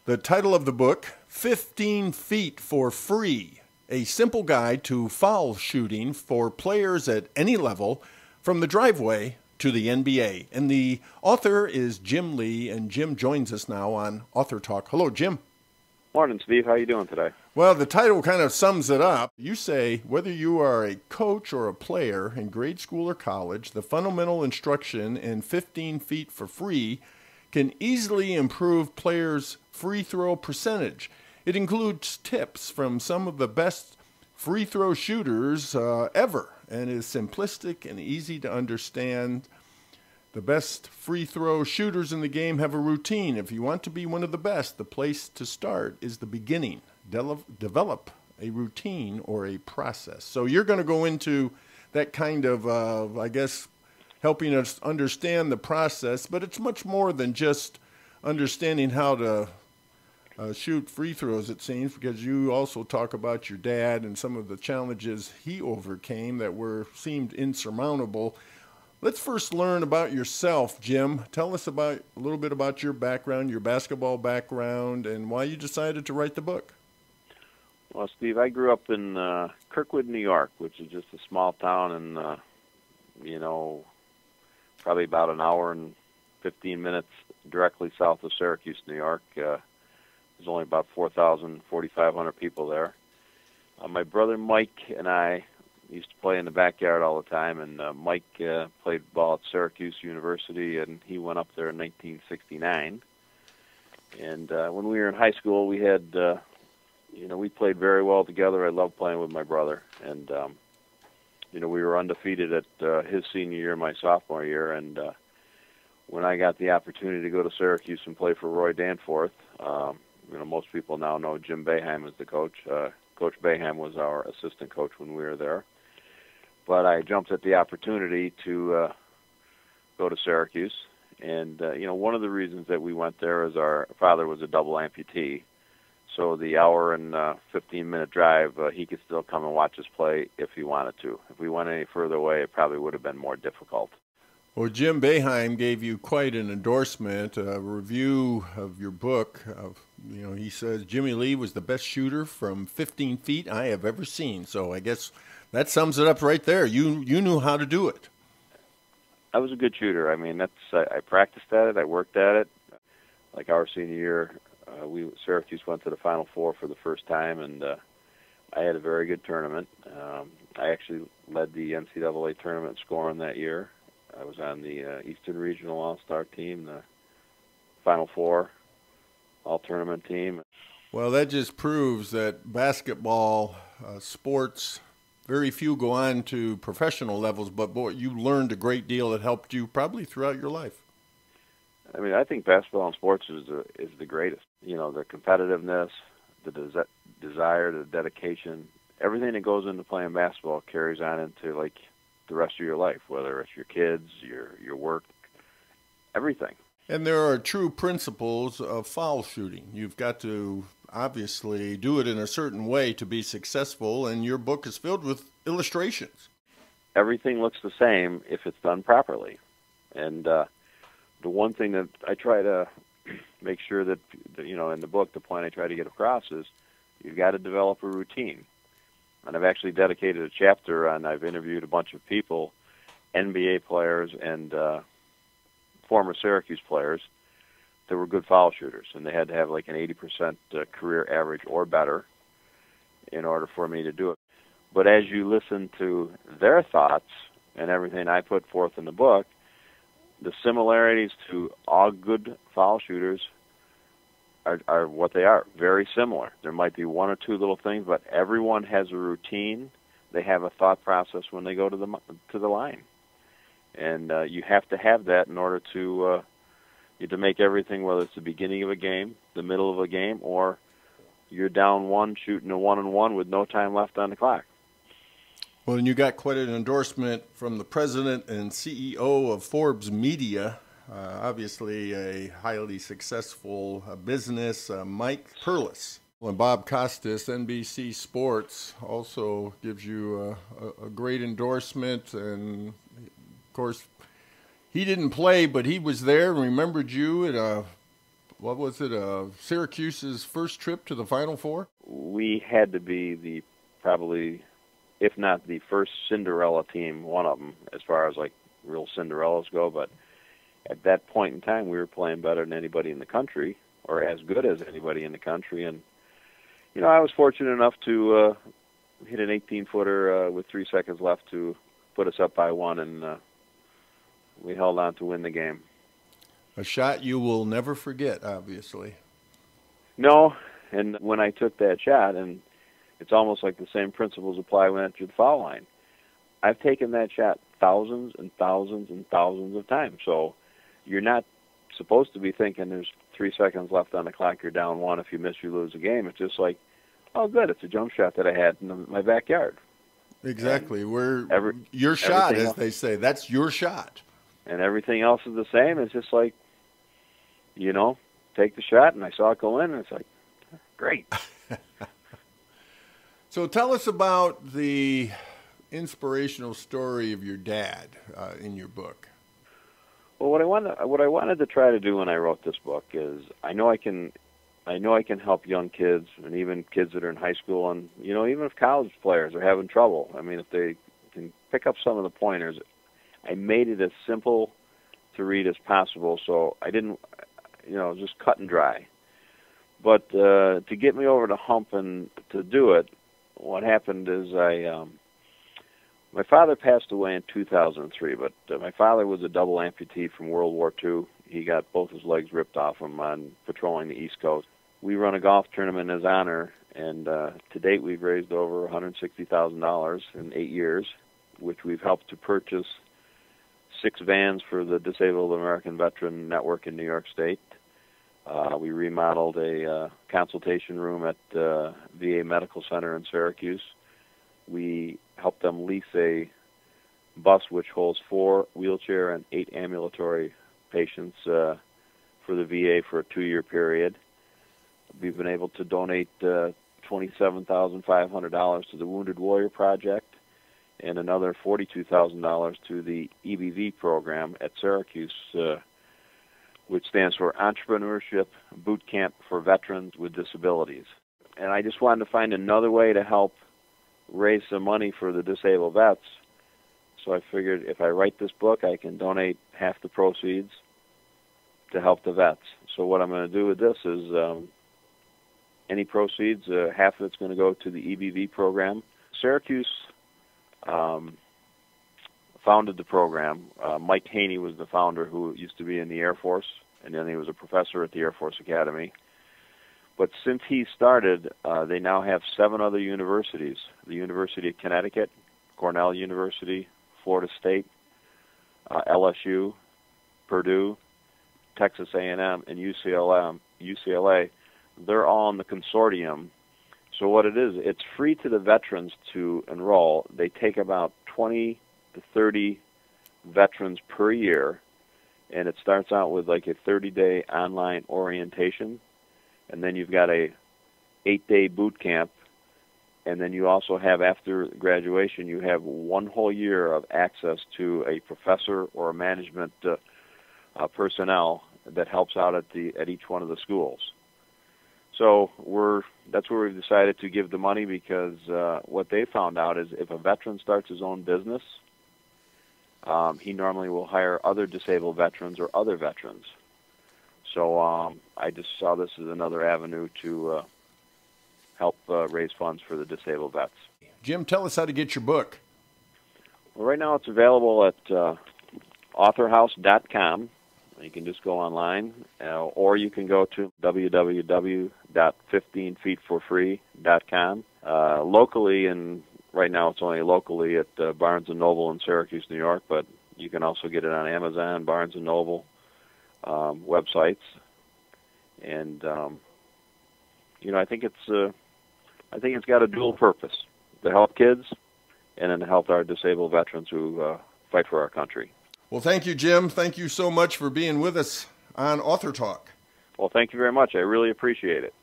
The title of the book, 15 Feet for Free, a simple guide to foul shooting for players at any level, from the driveway to the NBA. And the author is Jim Lee, and Jim joins us now on AuthorTalk. Hello, Jim. Morning, Steve. How are you doing today? Well, the title kind of sums it up. You say, whether you are a coach or a player in grade school or college, the fundamental instruction in 15 Feet for Free can easily improve players' free throw percentage. It includes tips from some of the best free throw shooters ever, and is simplistic and easy to understand. The best free throw shooters in the game have a routine. If you want to be one of the best, the place to start is the beginning. Develop a routine or a process. So you're going to go into that kind of, I guess, helping us understand the process, but it's much more than just understanding how to shoot free throws, it seems, because you also talk about your dad and some of the challenges he overcame that seemed insurmountable. Let's first learn about yourself, Jim. Tell us a little bit about your background, your basketball background, and why you decided to write the book. Well, Steve, I grew up in Kirkwood, New York, which is just a small town and, probably about an hour and 15 minutes directly south of Syracuse, New York. There's only about 4,500 people there. My brother Mike and I used to play in the backyard all the time, and Mike played ball at Syracuse University, and he went up there in 1969. And when we were in high school, we had, we played very well together. I loved playing with my brother, and we were undefeated at his senior year, my sophomore year, and when I got the opportunity to go to Syracuse and play for Roy Danforth, most people now know Jim Boeheim as the coach. Coach Boeheim was our assistant coach when we were there. But I jumped at the opportunity to go to Syracuse, and one of the reasons that we went there is our father was a double amputee. So the hour and 15-minute drive, he could still come and watch us play if he wanted to. If we went any further away, it probably would have been more difficult. Well, Jim Boeheim gave you quite an endorsement, a review of your book. He says, Jimmy Lee was the best shooter from 15 feet I have ever seen. So I guess that sums it up right there. You knew how to do it. I was a good shooter. I mean, I practiced at it. I worked at it. Like our senior year, Syracuse went to the Final Four for the first time, and I had a very good tournament. I actually led the NCAA tournament scoring that year. I was on the Eastern Regional All-Star team, the Final Four All-Tournament team. Well, that just proves that basketball, sports, very few go on to professional levels, but boy, you learned a great deal that helped you probably throughout your life. I mean, I think basketball and sports is the greatest. The competitiveness, the desire, the dedication, everything that goes into playing basketball carries on into, like, the rest of your life, whether it's your kids, your work, everything. And there are true principles of foul shooting. You've got to obviously do it in a certain way to be successful, and your book is filled with illustrations. Everything looks the same if it's done properly. And the one thing that I try to make sure that, in the book, the point I try to get across is you've got to develop a routine. And I've actually dedicated a chapter, and I've interviewed a bunch of people, NBA players and former Syracuse players, that were good foul shooters. And they had to have like an 80% career average or better in order for me to do it. But as you listen to their thoughts and everything I put forth in the book, the similarities to all good foul shooters are what they are, very similar. There might be one or two little things, but everyone has a routine. They have a thought process when they go to the line, and you have to have that in order to make everything, whether it's the beginning of a game, the middle of a game, or you're down one shooting a 1-on-1 with no time left on the clock. Well, and you got quite an endorsement from the president and CEO of Forbes Media. Obviously a highly successful business, Mike Perlis. And Bob Costas, NBC Sports, also gives you a great endorsement. And, of course, he didn't play, but he was there and remembered you at what was it, Syracuse's first trip to the Final Four? We had to be probably, if not the first Cinderella team, one of them, as far as like real Cinderellas go. But at that point in time, we were playing better than anybody in the country, or as good as anybody in the country. And, you know, I was fortunate enough to hit an 18-footer with 3 seconds left to put us up by one, and we held on to win the game. A shot you will never forget, obviously. No, and when I took that shot, and it's almost like the same principles apply when at the foul line. I've taken that shot thousands and thousands and thousands of times. So you're not supposed to be thinking there's 3 seconds left on the clock, you're down one. If you miss, you lose the game. It's just like, oh, good, it's a jump shot that I had in my backyard. Exactly. Your shot, as they say. That's your shot. And everything else is the same. It's just like, you know, take the shot, and I saw it go in, and it's like, great. So tell us about the inspirational story of your dad in your book. Well, what I wanted to try to do when I wrote this book is I know I can help young kids, and even kids that are in high school, and you know, even if college players are having trouble. I mean, if they can pick up some of the pointers, I made it as simple to read as possible, so I didn't, you know, just cut and dry. But to get me over the hump and to do it, what happened is my father passed away in 2003, but my father was a double amputee from World War II. He got both his legs ripped off him on patrolling the East Coast. We run a golf tournament in his honor, and to date we've raised over $160,000 in 8 years, which we've helped to purchase 6 vans for the Disabled American Veteran Network in New York State. We remodeled a consultation room at VA Medical Center in Syracuse. We helped them lease a bus which holds 4 wheelchair and 8 ambulatory patients for the VA for a 2-year period. We've been able to donate $27,500 to the Wounded Warrior Project and another $42,000 to the EBV program at Syracuse, which stands for Entrepreneurship Boot Camp for Veterans with Disabilities. And I just wanted to find another way to help raise some money for the disabled vets. So I figured if I write this book, I can donate half the proceeds to help the vets. So what I'm going to do with this is any proceeds, half of it's going to go to the EBV program. Syracuse founded the program. Mike Haney was the founder, who used to be in the Air Force, and then he was a professor at the Air Force Academy. But since he started, they now have 7 other universities: the University of Connecticut, Cornell University, Florida State, LSU, Purdue, Texas A&M, and UCLA. They're all in the consortium. So what it is, it's free to the veterans to enroll. They take about 20 to 30 veterans per year, and it starts out with like a 30-day online orientation, and then you've got a 8-day boot camp, and then you also have, after graduation, you have 1 whole year of access to a professor or a management personnel that helps out at each one of the schools. So that's where we've decided to give the money, because what they found out is if a veteran starts his own business, he normally will hire other disabled veterans or other veterans. So I just saw this as another avenue to help raise funds for the disabled vets. Jim, tell us how to get your book. Well, right now it's available at authorhouse.com. You can just go online, or you can go to www.15feetforfree.com. Locally, and right now it's only locally at Barnes & Noble in Syracuse, New York, but you can also get it on Amazon, Barnes & Noble websites. And you know, I think it's got a dual purpose: to help kids, and then to help our disabled veterans who fight for our country. Well, thank you, Jim. Thank you so much for being with us on AuthorTalk. Well, thank you very much. I really appreciate it.